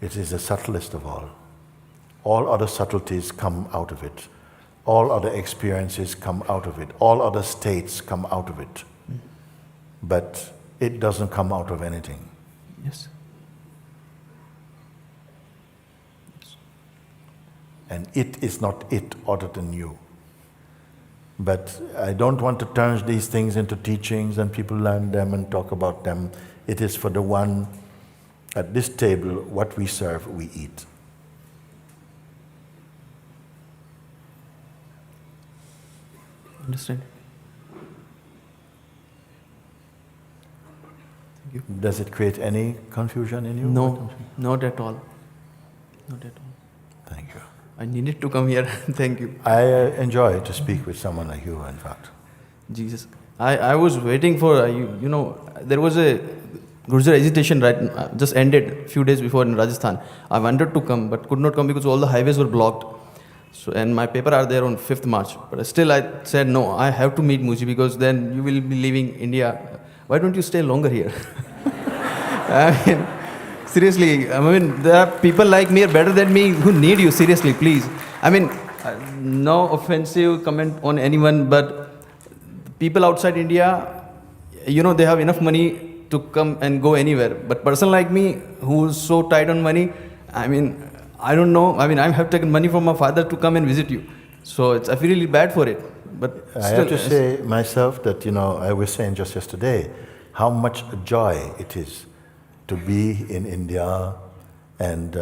It is the subtlest of all. All other subtleties come out of it. All other experiences come out of it. All other states come out of it. But it doesn't come out of anything. Yes. And it is not it other than you. But I don't want to turn these things into teachings and people learn them and talk about them. It is for the one at this table, what we serve, we eat. Understand? Thank you. Does it create any confusion in you? No, not at all. Not at all. Thank you. I needed to come here. Thank you. I enjoy to speak with someone like you, in fact. Jesus. I was waiting for, you know, there was a Gurjar agitation just ended a few days before in Rajasthan. I wanted to come but could not come because all the highways were blocked. So, and my paper are there on 5th March. But still I said, no, I have to meet Muji because then you will be leaving India. Why don't you stay longer here? I mean, seriously, I mean, there are people like me, better than me, who need you, seriously, please. I mean, no offensive comment on anyone, but people outside India, you know, they have enough money to come and go anywhere. But person like me, who's so tight on money, I mean, I don't know. I mean, I have taken money from my father to come and visit you. So I feel really bad for it. But I have to say myself that, you know, I was saying just yesterday how much joy it is to be in India and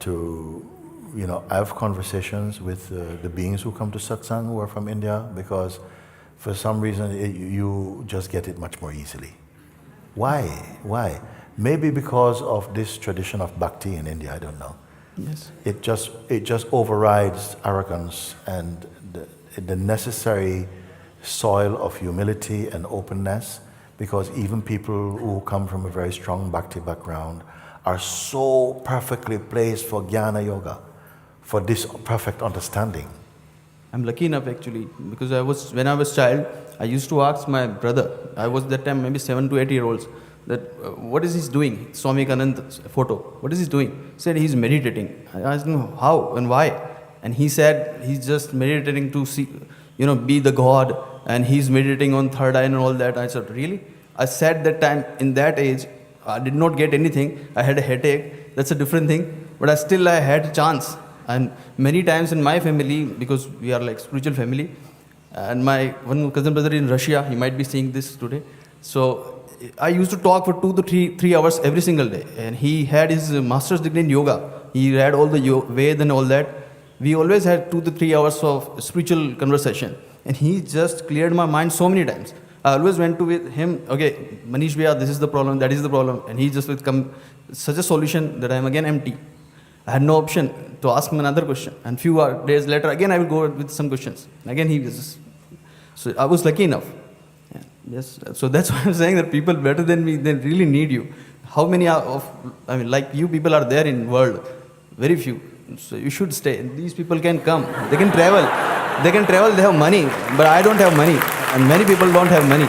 to, you know, have conversations with the beings who come to Satsang who are from India, because for some reason you just get it much more easily. Why? Why? Maybe because of this tradition of bhakti in India, I don't know. Yes. It just overrides arrogance and the necessary soil of humility and openness, because even people who come from a very strong bhakti background are so perfectly placed for jnana yoga, for this perfect understanding. I'm lucky enough actually, because when I was child, I used to ask my brother, I was that time maybe 7 to 8 year olds, that what is he doing? Swami Kananda's photo, what is he doing? He said he's meditating. I asked him how and why, and he said he's just meditating to see, you know, be the God, and he's meditating on third eye and all that. I said, really? I said that time, in that age, I did not get anything. I had a headache. That's a different thing. But I had a chance. And many times in my family, because we are like spiritual family, and my one cousin brother in Russia, he might be seeing this today. So I used to talk for 2 to 3 hours every single day. And he had his master's degree in yoga. He read all the Ved and all that. We always had 2 to 3 hours of spiritual conversation. And he just cleared my mind so many times. I always went to with him, okay, Manish Bhaiya, this is the problem, that is the problem. And he just would come, such a solution that I am again empty. I had no option to ask him another question. And few days later, again I will go with some questions. Again he was just, so I was lucky enough. Yeah, yes, so that's why I'm saying that people better than me, they really need you. How many like you people are there in world? Very few. So you should stay. These people can come. They can travel. They can travel, they have money. But I don't have money. And many people don't have money.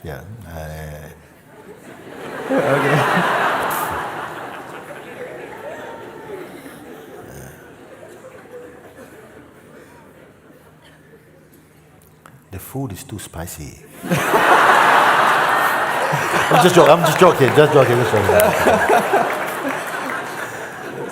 Yeah. Okay. The food is too spicy. I'm just joking.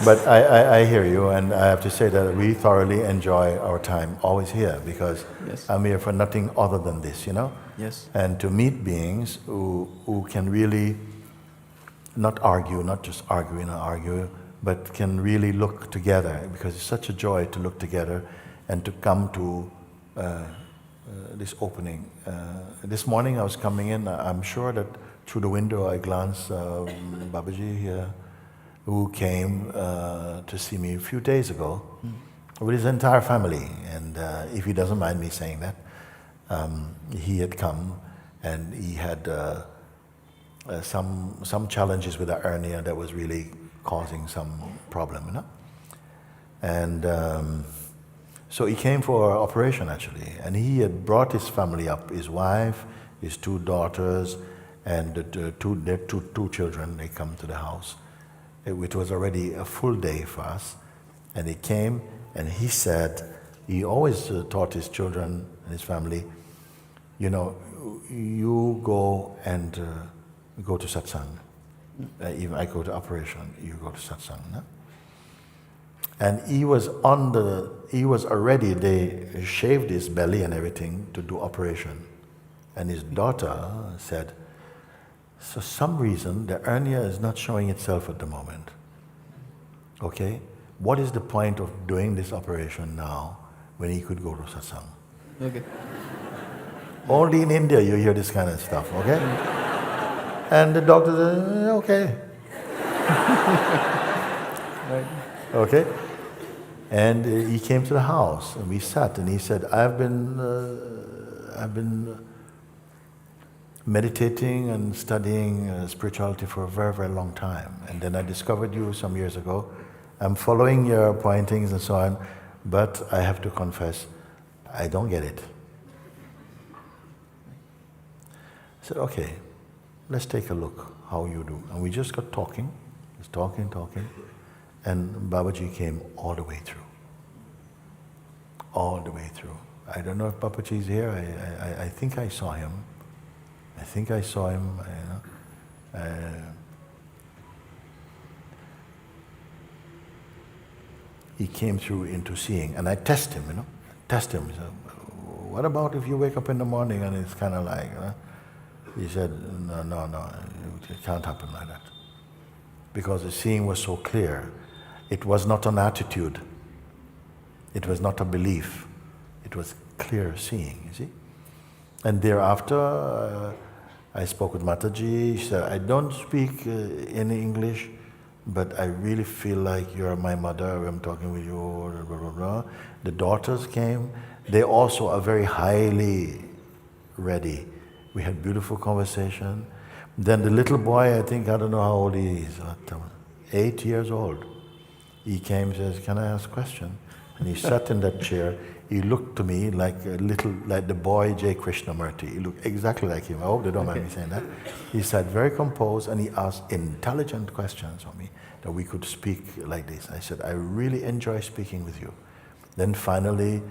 But I hear you, and I have to say that we thoroughly enjoy our time always here, because Yes. I'm here for nothing other than this, you know? Yes. And to meet beings who can really not argue, not just argue, but can really look together, because it's such a joy to look together and to come to this opening. This morning I was coming in, I'm sure that through the window I glanced Babaji here, who came to see me a few days ago with his entire family. And if he doesn't mind me saying that, he had come and he had some challenges with the hernia that was really causing some problem, you know? And so he came for an operation actually, and he had brought his family up, his wife, his 2 daughters, and their two children, they come to the house. It was already a full day for us. And he came and he said, he always taught his children and his family, you know, you go and go to Satsang. Even I go to operation, you go to Satsang. No? And he was already, they shaved his belly and everything to do operation. And his daughter said, for some reason, the hernia is not showing itself at the moment. Okay? What is the point of doing this operation now when he could go to Satsang? Okay. Only in India you hear this kind of stuff, okay? And the doctor said, okay. Right. Okay? And he came to the house and we sat and he said, I've been meditating and studying spirituality for a very, very long time. And then I discovered you some years ago. I'm following your pointings and so on, but I have to confess, I don't get it. I said, okay, let's take a look how you do. And we just got talking, just talking, and Babaji came all the way through. All the way through. I don't know if Babaji is here. I think I saw him. You know. He came through into seeing, and I test him, you know. Test him. He said, what about if you wake up in the morning and it's kind of like, he said, no, it can't happen like that. Because the seeing was so clear. It was not an attitude. It was not a belief. It was clear seeing, you see. And thereafter, I spoke with Mataji. She said, I don't speak any English, but I really feel like you're my mother. I'm talking with you, blah, blah, blah. The daughters came. They also are very highly ready. We had beautiful conversation. Then the little boy, I think, I don't know how old he is, 8 years old. He came and says, can I ask a question? And he sat in that chair. He looked to me like like the boy J. Krishnamurti. He looked exactly like him. I hope they don't mind me saying that. He sat very composed and he asked intelligent questions of me that we could speak like this. I said, I really enjoy speaking with you. Then finally,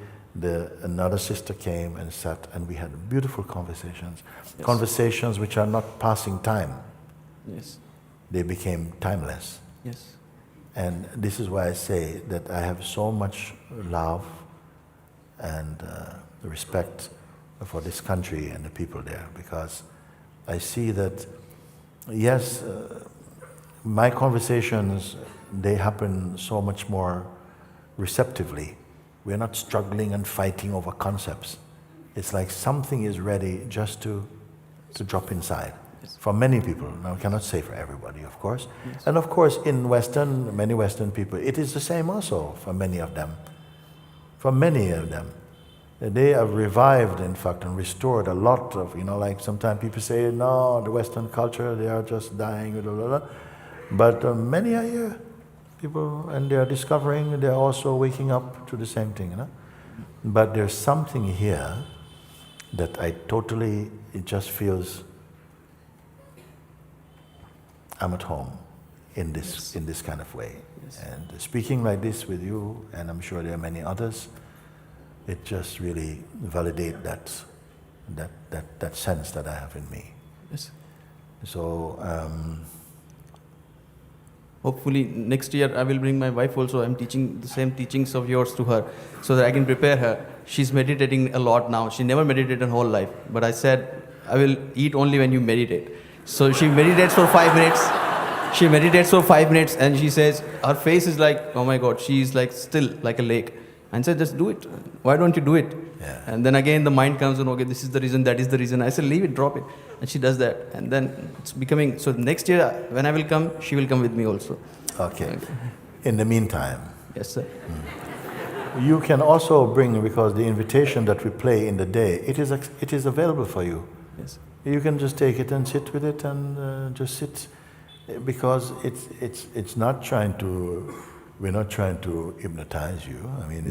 another sister came and sat and we had beautiful conversations. Yes. Conversations which are not passing time. Yes. They became timeless. Yes. And this is why I say that I have so much love and respect for this country and the people there, because I see that, yes, my conversations, they happen so much more receptively. We're not struggling and fighting over concepts. It's like something is ready just to drop inside. Yes. For many people, now I cannot say for everybody, of course. Yes. And of course, in many Western people, it is the same also for many of them. For many of them. They have revived, in fact, and restored a lot of, like sometimes people say, no, the Western culture, they are just dying, blah, blah, blah. But many are here, people, and they are discovering, they are also waking up to the same thing, But there's something here that it just feels, I'm at home in this kind of way. Yes. And speaking like this with you, and I'm sure there are many others, it just really validates that sense that I have in me. Yes. So hopefully next year I will bring my wife also. I'm teaching the same teachings of yours to her so that I can prepare her. She's meditating a lot now. She never meditated her whole life. But I said, I will eat only when you meditate. So she meditates for 5 minutes. She meditates for 5 minutes and she says, her face is like, oh my God, she's like still like a lake. And I said, just do it. Why don't you do it? Yeah. And then again the mind comes and, okay, this is the reason, that is the reason. I said, leave it, drop it. And she does that. And then it's becoming, so next year when I will come, she will come with me also. Okay. In the meantime. Yes, sir. You can also bring, because the invitation that we play in the day, it is available for you. Yes. You can just take it and sit with it and just sit, because it's not trying to, we're not trying to hypnotize you. I mean,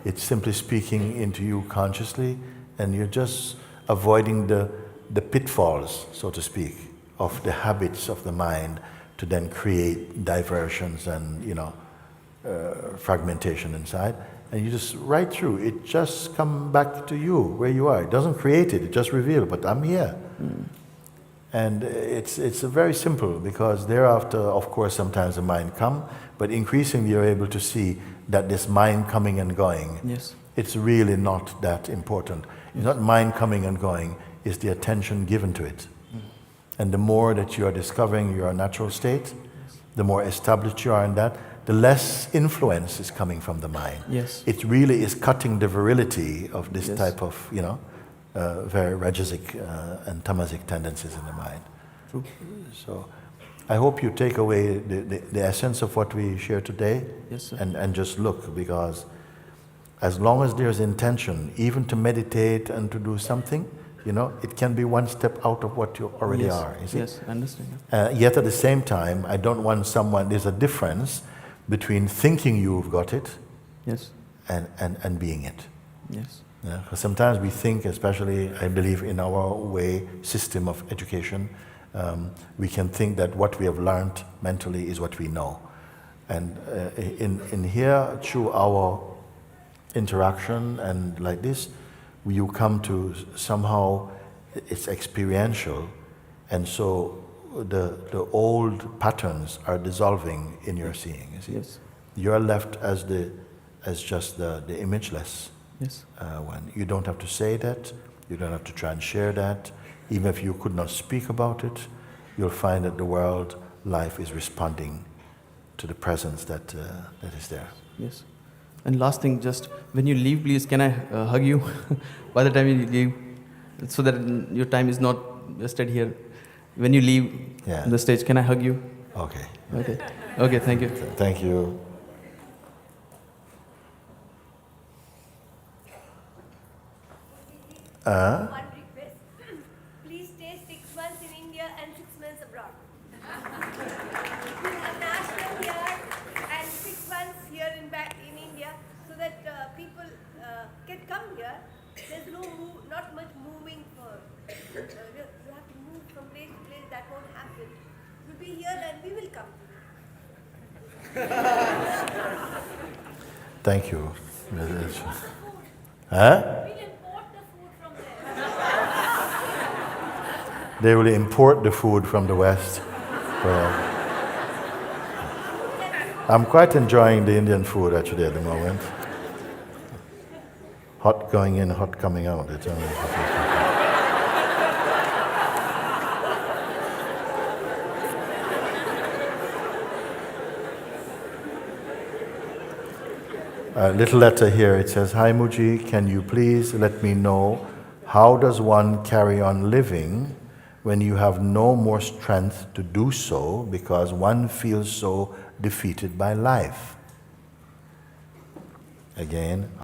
it's simply speaking into you consciously, and you're just avoiding the the pitfalls, so to speak, of the habits of the mind to then create diversions and, fragmentation inside. And you just right through, it just come back to you where you are. It doesn't create it, it just reveals, but I'm here. And it's very simple, because thereafter, of course, sometimes the mind come, but increasingly you're able to see that this mind coming and going, Yes. it's really not that important. It's not mind coming and going, it's the attention given to it. And the more that you are discovering your natural state, the more established you are in that, the less influence is coming from the mind. Yes. It really is cutting the virility of this Yes. type of, very rajasic and tamasic tendencies in the mind. True. So I hope you take away the essence of what we share today. Yes, sir. And just look, because as long as there's intention, even to meditate and to do something, it can be one step out of what you already Yes. are. You see? Yes, I understand. Yet at the same time, I don't want there's a difference between thinking you've got it Yes. and being it. Yes. Yeah, 'cause sometimes we think, especially I believe in our system of education, we can think that what we have learned mentally is what we know. And in here, through our interaction and like this, you come to somehow, it's experiential, and so the old patterns are dissolving in your seeing. You see? Yes. You're left as just the imageless. Yes. One. You don't have to say that, you don't have to try and share that. Even if you could not speak about it, you'll find that the world, life is responding to the presence that is there. Yes. And last thing, just when you leave, please, can I hug you by the time you leave, so that your time is not wasted here. When you leave the stage, can I hug you? Okay. Okay. Okay, thank you. Thank you. One request. Please stay 6 months in India and 6 months abroad. We have national here and 6 months here in India, so that people can come here. There's not much moving for. You have to move from place to place. That won't happen. We'll be here and we will come. Thank you. Huh? We'll import the food from there. They will import the food from the West. I'm quite enjoying the Indian food actually at the moment. Hot going in, hot coming out. It's only a little letter here. It says, "Hi Muji, can you please let me know how does one carry on living when you have no more strength to do so because one feels so defeated by life?" Again,